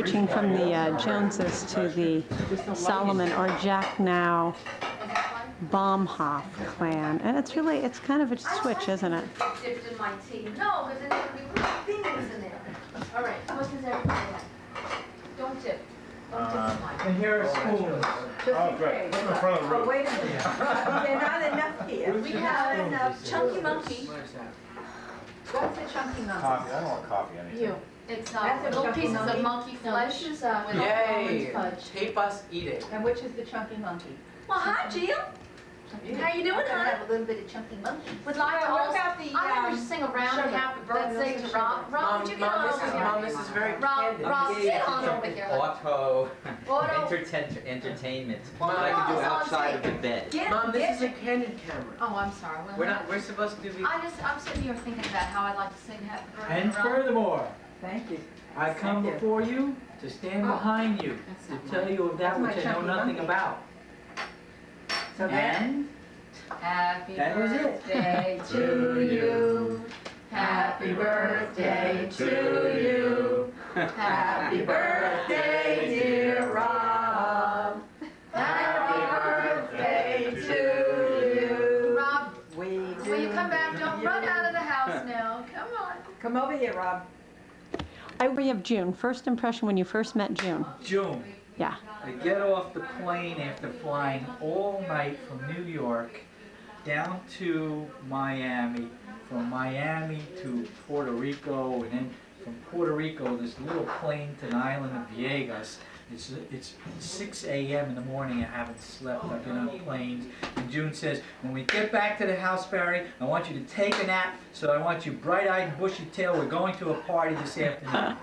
Switching from the Joneses to the Solomon or Jack now Baumhoff clan. And it's kind of a switch, isn't it? Dipped in my tea. No, because there's going to be things in there. All right, what does everybody have? Don't dip. Don't dip in mine. And here are spoons. Oh, great. Look in front of the room. Wait a minute. There's not enough here. We have enough. Chunky Monkey. What's a chunky monkey? Coffee. I don't want coffee. Anything. You. It's That's a little chunky pieces monkey? of monkey flesh with almond Yay! fudge. Tape us eating. And which is the chunky monkey? Well, hi, Jill. How you doing, We're gonna hon? have a little bit of chunky monkey. Would like to What also, about the, I'm going to sing a round sugar? happy birthday to Rob. Rob, would you get on over here? Mom, this is very Rob, candid. Rob, sit on over here. Auto Auto. entertainment. Well, What I can do it's on outside of the tape. bed. Mom, this is a candid camera. Oh, I'm sorry. We're supposed to do the... I'm sitting here thinking about how I'd like to sing happy birthday And to Rob. furthermore, Thank you. I come Thank you. before you to stand behind you, to tell you of that That's which my I know chunky nothing monkey. about. So then, And Happy That was it. birthday to you. Happy birthday to you. Happy birthday, dear Rob. Happy birthday to you. Rob, will you come back? Don't run out of the house now. Come on. come over here, Rob. We have June. First impression when you first met June. June, Yeah. I get off the plane after flying all night from New York down to Miami, from Miami to Puerto Rico, and then from Puerto Rico, this little plane to the island of Viegas. It's 6 a.m. in the morning. I haven't slept. I've been on planes. And June says, when we get back to the house, Barry, I want you to take a nap. So I want you bright-eyed and bushy-tailed. We're going to a party this afternoon.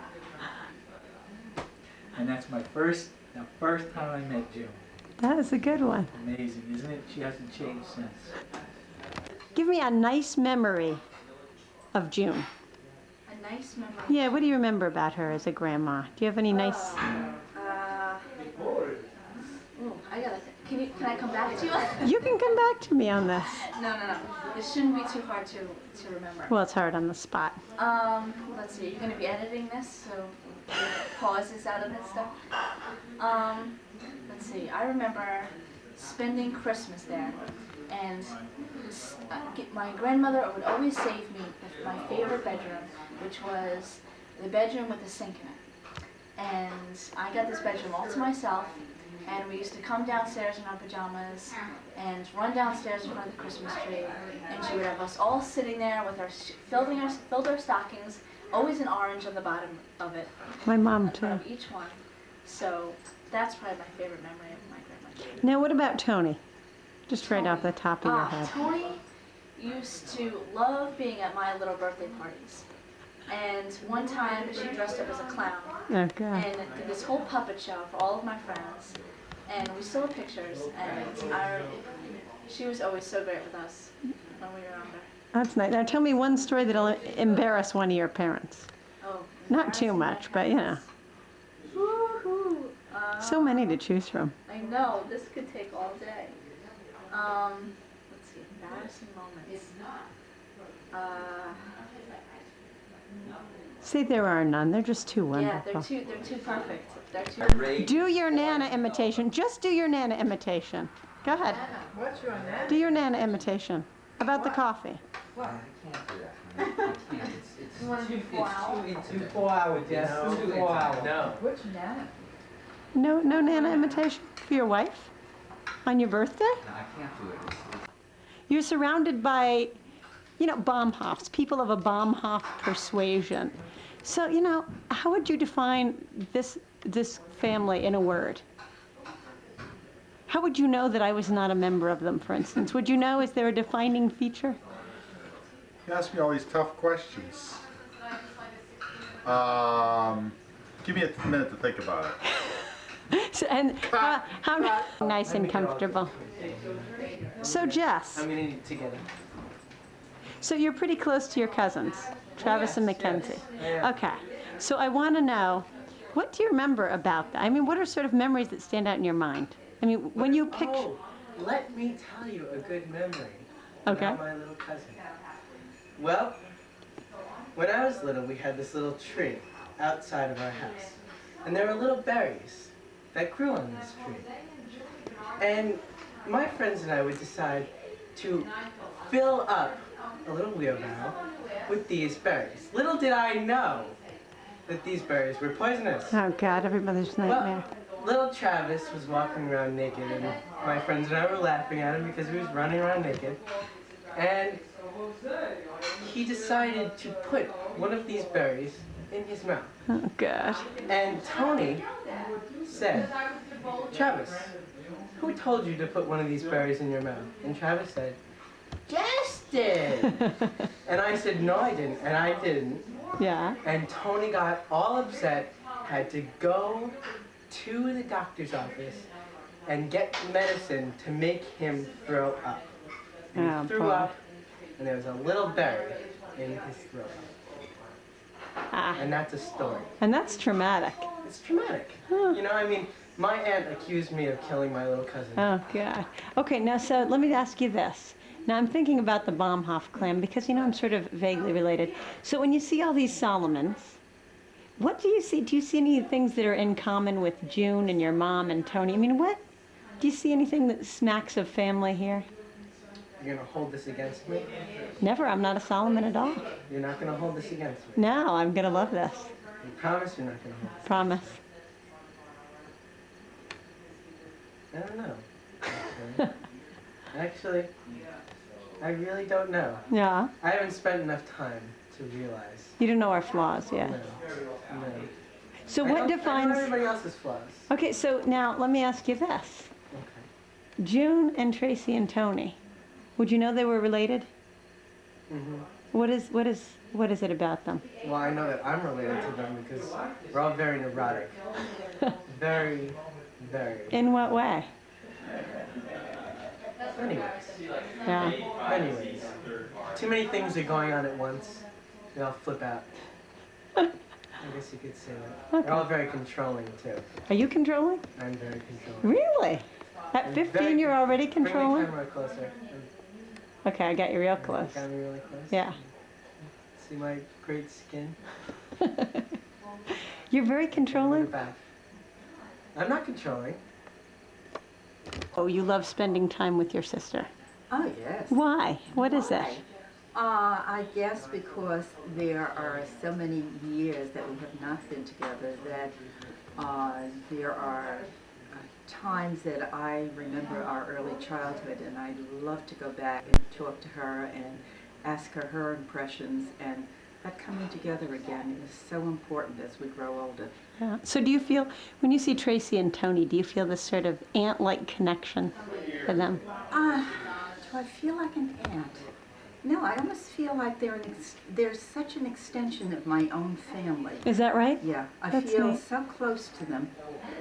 And that's the first time I met June. That is a good one. Amazing, isn't it? She hasn't changed since. Give me a nice memory of June. A nice memory. Yeah, what do you remember about her as a grandma? Do you have any nice... I gotta think. Can I come back to you? You can come back to me on this. No. This shouldn't be too hard to remember. Well, it's hard on the spot. Let's see. You're gonna be editing this, so pauses out of this stuff. Let's see. I remember spending Christmas there, and my grandmother would always save me my favorite bedroom, which was the bedroom with the sink in it. And I got this bedroom all to myself. And we used to come downstairs in our pajamas and run downstairs in front of the Christmas tree. And she would have us all sitting there with filled our stockings, always an orange on the bottom of it. My mom, too. Of each one. So that's probably my favorite memory of my grandma. Now, what about Tony? Just right off the top of your head. Tony used to love being at my little birthday parties. And one time she dressed up as a clown Okay. and did this whole puppet show for all of my friends. And we still have pictures, and she was always so great with us when we were younger. That's nice. Now, tell me one story that'll embarrass one of your parents. Oh, Not too much, but you know. Woo-hoo. So many to choose from. I know, this could take all day. Let's see, embarrassing moments. See, there are none. They're just too Yeah, wonderful. they're too perfect. They're too. Do your Nana imitation. Just do your Nana imitation. Go ahead. What's your name? Do your Nana imitation. About the coffee. What? I can't do that. I can't. It's You want to do 4 hours? Do 4 hours, yes. No, Do 4 hours. No. Which nana? No Nana imitation for your wife? On your birthday? No, I can't do it. You're surrounded by, Baumhoffs, people of a Baumhoff persuasion. So, how would you define this family in a word? How would you know that I was not a member of them, for instance? Would you know, is there a defining feature? You ask me all these tough questions. Give me a minute to think about it. So, and how nice and comfortable. So, Jess, I'm gonna eat it together. so you're pretty close to your cousins, Travis and Mackenzie. Yes. Okay, so I want to know, what do you remember about that? I mean, what are sort of memories that stand out in your mind? I mean, when you picture... Oh, let me tell you a good memory Okay. about my little cousin. Well, when I was little, we had this little tree outside of our house. and there were little berries that grew on this tree. And my friends and I would decide to fill up a little wheelbarrow with these berries. Little did I know that these berries were poisonous. Oh God, every mother's nightmare. Well, little Travis was walking around naked, and my friends and I were laughing at him because he was running around naked. And he decided to put one of these berries in his mouth. Oh God. And Tony said, Travis, who told you to put one of these berries in your mouth? And Travis said, Jess did. And I said, no, I didn't. And I didn't. Yeah. And Tony got all upset, had to go to the doctor's office and get medicine to make him throw up. And Oh, he threw boy. up, and there was a little berry in his throat. Ah. And that's a story. And that's traumatic. It's traumatic. Huh. You know, I mean, my aunt accused me of killing my little cousin. Oh God. Okay, now so let me ask you this. Now I'm thinking about the Baumhoff clan because I'm sort of vaguely related. So when you see all these Solomons, what do you see? Do you see any things that are in common with June and your mom and Tony? I mean, what? Do you see anything that smacks of family here? You're gonna hold this against me? Never. I'm not a Solomon at all. You're not gonna hold this against me? No, I'm gonna love this. You promise you're not gonna hold this? Promise. I don't know. Actually, I really don't know. Yeah. I haven't spent enough time to realize. You don't know our flaws yet. No. No. So I what know defines? everybody else's flaws. Okay, so now let me ask you this. Okay. June and Tracy and Tony. Would you know they were related? hmm What is it about them? Well, I know that I'm related to them because we're all very neurotic. Very, very. In what way? Anyways. Yeah. Anyways. Too many things are going on at once. They all flip out. I guess you could say that. They're all very controlling too. Are you controlling? I'm very controlling. Really? At I'm 15 very- you're already Bring the controlling? camera closer. Okay, I got you real close. Got me really close. Yeah. See my great skin? You're very Look controlling? back. I'm not controlling. Oh, you love spending time with your sister. Oh, yes. Why? What is it? I guess because there are so many years that we have not been together that there are times that I remember our early childhood, and I'd love to go back and talk to her and ask her her impressions, and that coming together again is so important as we grow older. Yeah. So do you feel, when you see Tracy and Tony, do you feel this sort of aunt-like connection to them? Do I feel like an aunt? No, I almost feel like they're such an extension of my own family. Is that right? Yeah, I That's feel neat. so close to them,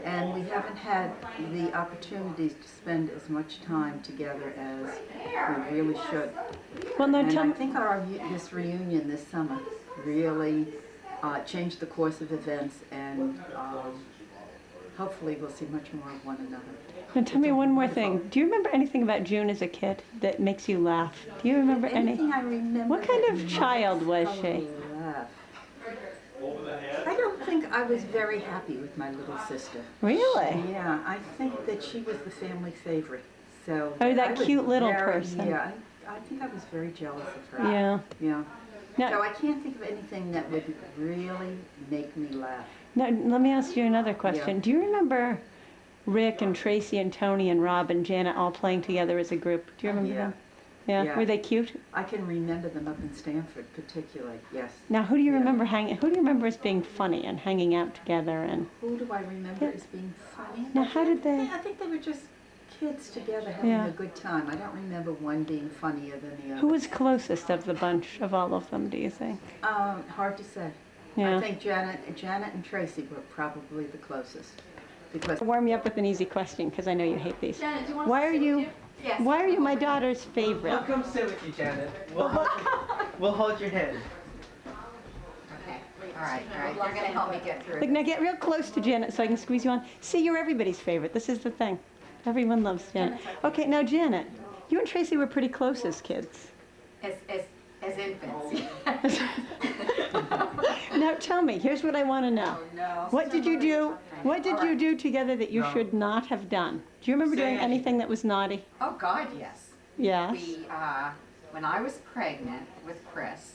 and we haven't had the opportunities to spend as much time together as we really should. Well, now And tell I me, think this reunion this summer really changed the course of events, and hopefully we'll see much more of one another. now tell me one more thing. Do you remember anything about June as a kid that makes you laugh? Do you remember any? Anything I remember. What kind that of makes child was us she? laugh. I don't think I was very happy with my little sister. Really? Yeah, I think that she was the family favorite. So Oh, that I was cute little very- person. Yeah, I think I was very jealous of her. Yeah. Yeah. Now, So I can't think of anything that would really make me laugh. now, let me ask you another question. Yeah. Do you remember Rick and Tracy and Tony and Rob and Janet all playing together as a group? Do you remember Yeah. them? Yeah. Yeah. Were they cute? I can remember them up in Stanford particularly, yes. Now, who do you Yeah. remember Who do you remember as being funny and hanging out together? And Who do I remember Yeah. as being funny? Now, how did they? I think they were just kids together having Yeah. a good time. I don't remember one being funnier than the other. Who was closest of the bunch of all of them? Do you think? Hard to say. Yeah. I think Janet and Tracy were probably the closest. Because Warm me up with an easy question because I know you hate these. Janet, do you want Why to are sit with you? Yes. Why are you my daughter's I'll favorite? come sit with you, Janet. We'll hold your hand. Okay, all right, you're gonna help me get through Look, now get real close to Janet so I can squeeze you on. See, you're everybody's favorite. This is the thing. Everyone loves Janet. Okay, now Janet, you and Tracy were pretty close as kids. as infants. Now tell me, here's what I want to know. Oh, no. What did you do? What did you do together that you No. should not have done? Do you remember Say doing anything. anything that was naughty? Oh, God, yes. Yes. We, when I was pregnant with Chris,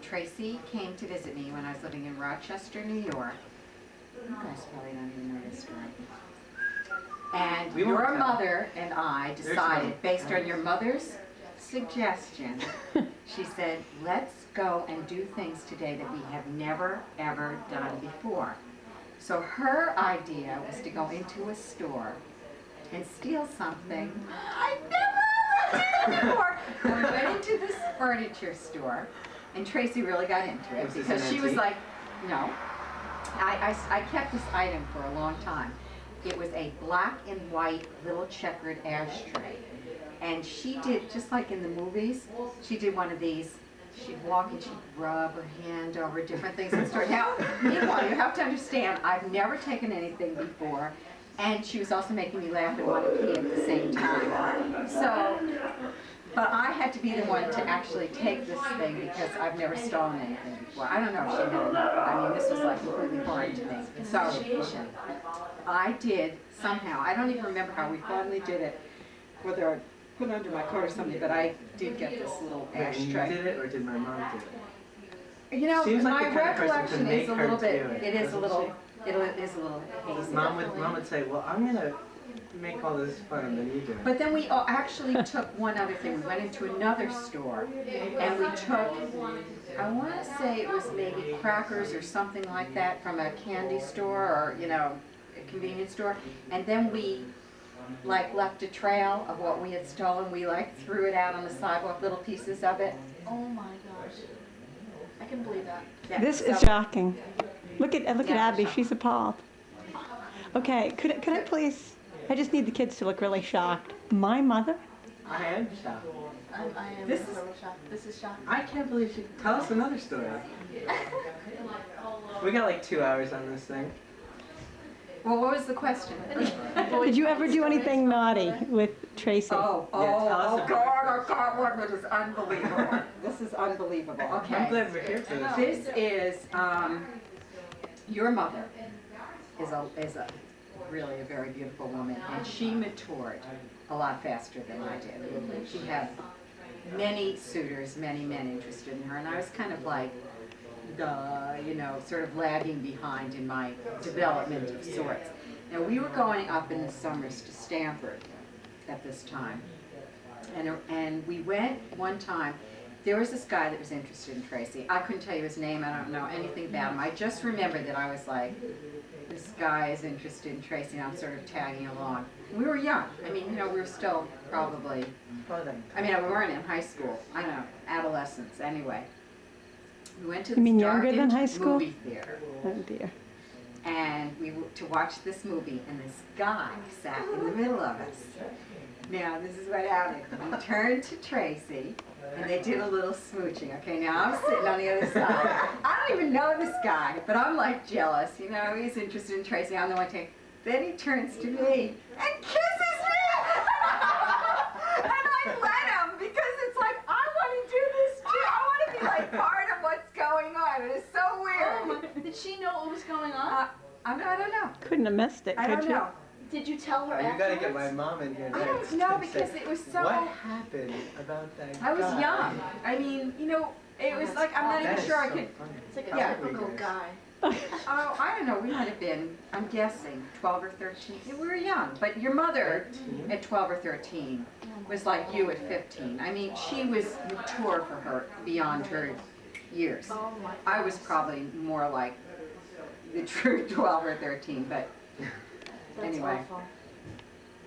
Tracy came to visit me when I was living in Rochester, New York. You guys probably don't even know this story. And We won't your tell. mother and I There's decided, no- based on your mother's suggestion, she said, let's go and do things today that we have never, ever done before. So her idea was to go into a store and steal something I never did before. And we went into this furniture store, and Tracy really got into it Was this because an she was antique? like, no. I kept this item for a long time. It was a black and white little checkered ashtray. And she did, just like in the movies, she did one of these. She'd walk and she'd rub her hand over different things in the store. Now, meanwhile, you have to understand, I've never taken anything before. And she was also making me laugh and want to pee at the same time. So, but I had to be the one to actually take this thing because I've never stolen anything before. I don't know if she had enough. I mean, this was like completely foreign to me. So, I did somehow. I don't even remember how we finally did it. Whether I put it under my coat or something, but I did get this little Wait, and you ashtray. did it, or did my mom do it? You know, Seems like my the kind of person to recollection make is a her little do bit, it, it is a doesn't little, it is a little hazy. Mom would say, well, I'm gonna make all this fun, and then you do it. But then we actually took one other thing. We went into another store and we took, I want to say it was maybe crackers or something like that from a candy store or, you know, a convenience store. And then we like left a trail of what we had stolen. We like threw it out on the sidewalk, little pieces of it. Oh my gosh. I can believe that. Yeah, This is so- shocking. Look at Yeah. Abby, she's appalled. Okay, could I please, I just need the kids to look really shocked. My mother? I am shocked. I am This a is- little shocked. This is shocking. I can't believe she. Tell us another story. We got like 2 hours on this thing. Well, what was the question? Did you ever do anything naughty with Tracy? Oh, Yeah, tell us about it. God, one that is unbelievable. This is unbelievable. Okay. I'm glad we're here for this. This is, your mother is a really a very beautiful woman, and she matured a lot faster than I did. She had many suitors, many men interested in her, and I was kind of like, you know, sort of lagging behind in my development of sorts. Now, we were going up in the summers to Stanford at this time, and we went one time. There was this guy that was interested in Tracy. I couldn't tell you his name. I don't know anything about him. I just remember that I was like, this guy is interested in Tracy, and I'm sort of tagging along. We were young. I mean, you know, we were still probably, I mean, we weren't in high school. I don't know, adolescents anyway. We went to You mean this younger than high darkened school? movie theater, Oh dear. and we were to watch this movie, and this guy sat in the middle of us. Now, this is what happened. He turned to Tracy, and they did a little smooching. Okay, now I'm sitting on the other side. I don't even know this guy, but I'm like jealous. You know, he's interested in Tracy. I'm the one taking. Then he turns to me and kisses me! And I let him because it's like, I want to do this too. I want to be like part of what's going on. It is so Oh weird. my, did she know what was going on? I don't know. Couldn't have missed it, I could don't you? know. Did you tell her You gotta afterwards? get my mom in here I next. don't know and say, because it was so. What happened about that I was guy? young. I mean, you know, it was like I'm not That even is sure I so could. funny. It's like a Yeah. typical guy. Oh, I don't know. We might have been. I'm guessing 12 or 13. We were young, but your mother 13? at 12 or 13 was like you at 15. I mean, she was mature for her beyond her years. Oh my. I was probably more like the true 12 or 13, but That's anyway. awful.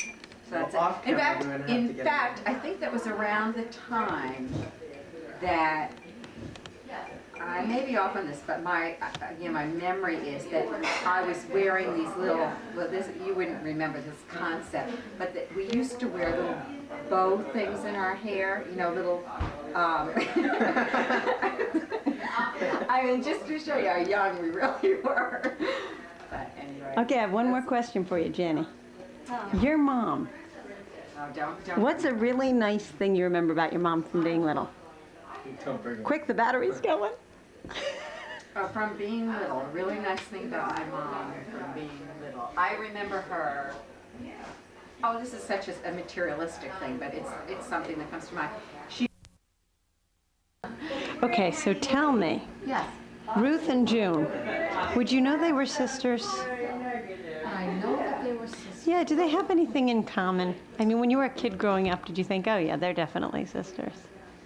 So that's Well, off it. In camera, fact, we're gonna have to get I think that was around the time that I may be off on this, but my memory is that I was wearing these little. Well, this you wouldn't remember this concept, but that we used to wear little bow things in our hair. You know, little. I mean, just to show you how young we really were. But anyway. Okay, I have one more question for you, Jenny. Your mom. Oh, don't. What's a really nice thing you remember about your mom from being little? Don't bring it. Quick, the battery's going. From being little, a really nice thing about my mom from being little. I remember her, oh, this is such a materialistic thing, but it's something that comes to mind. She, Okay, so tell me, yes, Ruth and June, would you know they were sisters? I know that they were sisters. Yeah, do they have anything in common? I mean, when you were a kid growing up, did you think, oh yeah, they're definitely sisters?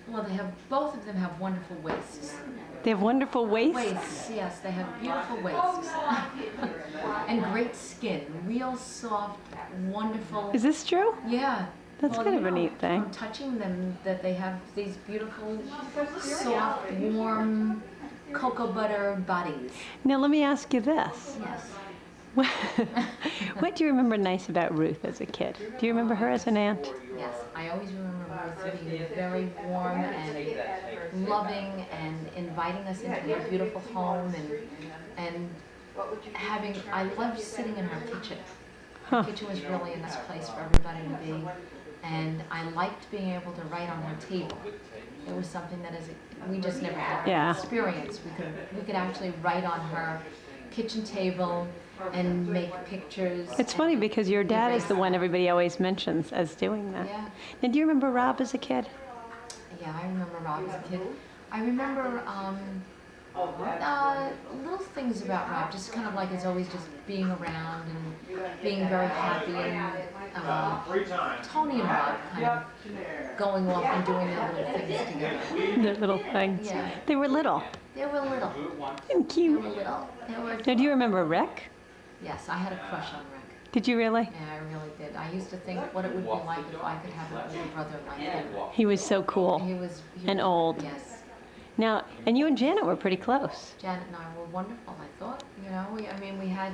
Well, both of them have wonderful waists. They have wonderful waists? Waists, yes, they have beautiful waists. And great skin, real soft, wonderful. Is this true? Yeah. That's Well, kind you of a know, neat thing. From touching them, that they have these beautiful, soft, warm, cocoa butter bodies. Now let me ask you this. Yes. What do you remember nice about Ruth as a kid? Do you remember her as an aunt? Yes, I always remember Ruth being very warm and loving and inviting us into her beautiful home and having, I loved sitting in her kitchen. Her kitchen was really a nice place for everybody to be, and I liked being able to write on her table. It was something that we just never had Yeah. experience. We could actually write on her kitchen table and make pictures. It's funny because your dad is the one everybody always mentions as doing that. Yeah. And do you remember Rob as a kid? Yeah, I remember Rob as a kid. I remember little things about Rob, just kind of like it's always just being around and being very happy. And Tony and Rob kind of going off and doing their little things together. Their little things. Yeah. They were little They were little. and They cute. were little. They were. Now, do you remember Rick? Yes, I had a crush on Rick. Did you really? Yeah, I really did. I used to think what it would be like if I could have an older brother like him. He was so cool. He was And old. Yes. Now, and you and Janet were pretty close. Janet and I were wonderful, I thought. You know, we had,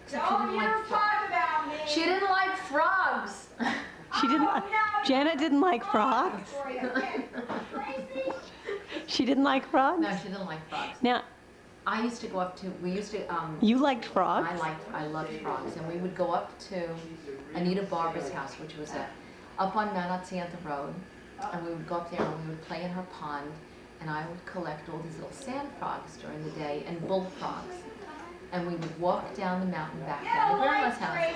except she didn't like frogs. She didn't like frogs. She didn't. Janet didn't like frogs. She didn't like frogs. No, she didn't like frogs. Now, I used to go up to, we used to, you liked frogs. I loved frogs, and we would go up to Anita Barber's house, which was up on Mount Atziantha Road, and we would go up there and we would play in her pond, and I would collect all these little sand frogs during the day and bullfrogs. And we would walk down the mountain back down to Grandma's house.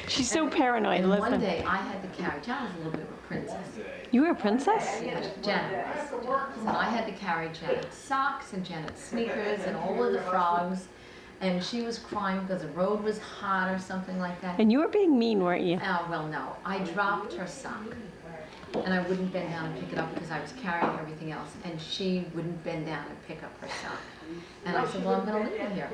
She's so paranoid. And Listen. one day I had to carry, Janet was a little bit of a princess. You were a princess? Yeah, Janet was. And I had to carry Janet's socks and Janet's sneakers and all of the frogs. And she was crying because the road was hot or something like that. And you were being mean, weren't you? Oh, well, no. I dropped her sock. And I wouldn't bend down and pick it up because I was carrying everything else. And she wouldn't bend down and pick up her sock. And I said, well, I'm going to leave it here.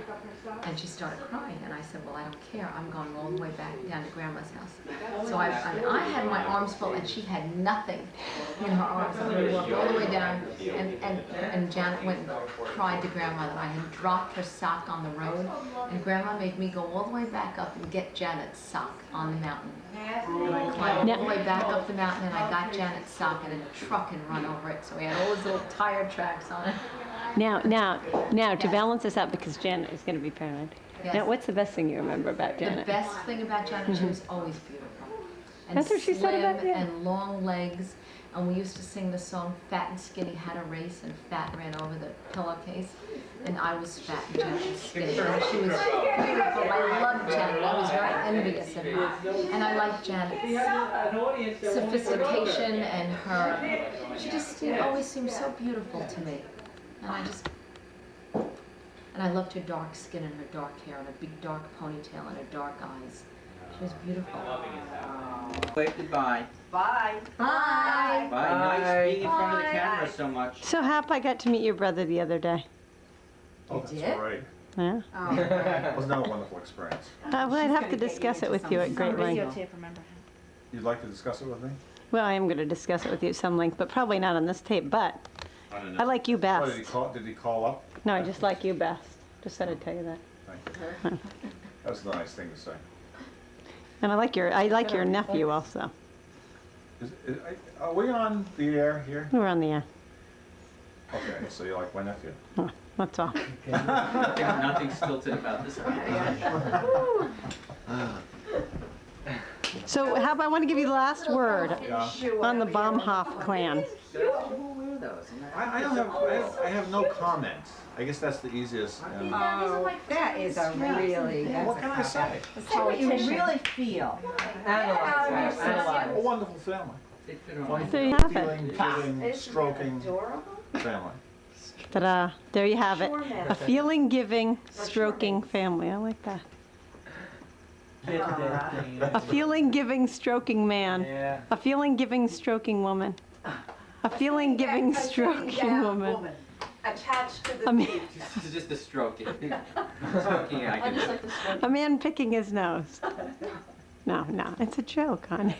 And she started crying. And I said, well, I don't care. I'm going all the way back down to Grandma's house. So I had my arms full, and she had nothing in her arms. And we walked all the way down. And Janet went and cried to Grandma that I had dropped her sock on the road. And Grandma made me go all the way back up and get Janet's sock on the mountain. And I climbed all the way back up the mountain, and I got Janet's sock, and a truck had run over it. So we had all those little tire tracks on it. Now, to balance this out, because Janet is going to be paranoid. Yes. Now, what's the best thing you remember about The Janet? best thing about Janet, she was always beautiful. And That's what she said about slim you. and long legs. And we used to sing the song Fat and Skinny Had a Race, and Fat ran over the pillowcase. And I was fat and Janet was skinny. And she was beautiful. I loved Janet. I was very envious of her. And I liked Janet's sophistication and her, she just always seemed so beautiful to me. And I loved her dark skin and her dark hair and her big dark ponytail and her dark eyes. She was beautiful. Wave goodbye. Bye. Bye. Bye. Nice being in front of the Bye. camera so much. So, Hap, I got to meet your brother the other day. Oh, that's did? all right. Yeah? It was another wonderful experience. Well, I'd have to discuss it with you at great length. You'd like to discuss it with me? Well, I am going to discuss it with you at some length, but probably not on this tape. But I like you Oh, best. did he call up? No, I just like you best. Just thought I'd tell you that. Thank you. That's a nice thing to say. And I like your nephew also. Are we on the air here? We're on the air. Okay, so you like my nephew? Oh, that's all. Nothing stilted about this one. So, Hap, I want to give you the last word Yeah. on the Baumhoff clan. Who were those? Isn't that? I don't have, I have no comments. I guess that's the easiest. Oh, that is a really, that's What can I say? Say what you really feel. Analyze. A wonderful family. They fit on. Wonderful, There you have it. feeling, giving, stroking family. Ta-da, there you have it. A feeling-giving, stroking family. I like that. A feeling-giving, stroking man. Yeah. A feeling-giving, stroking woman. A feeling-giving, stroking woman. Attached to I mean, This is just a stroking. Stroking, I I can just do. like the smoke. a man picking his nose. No, no, it's a joke, honey.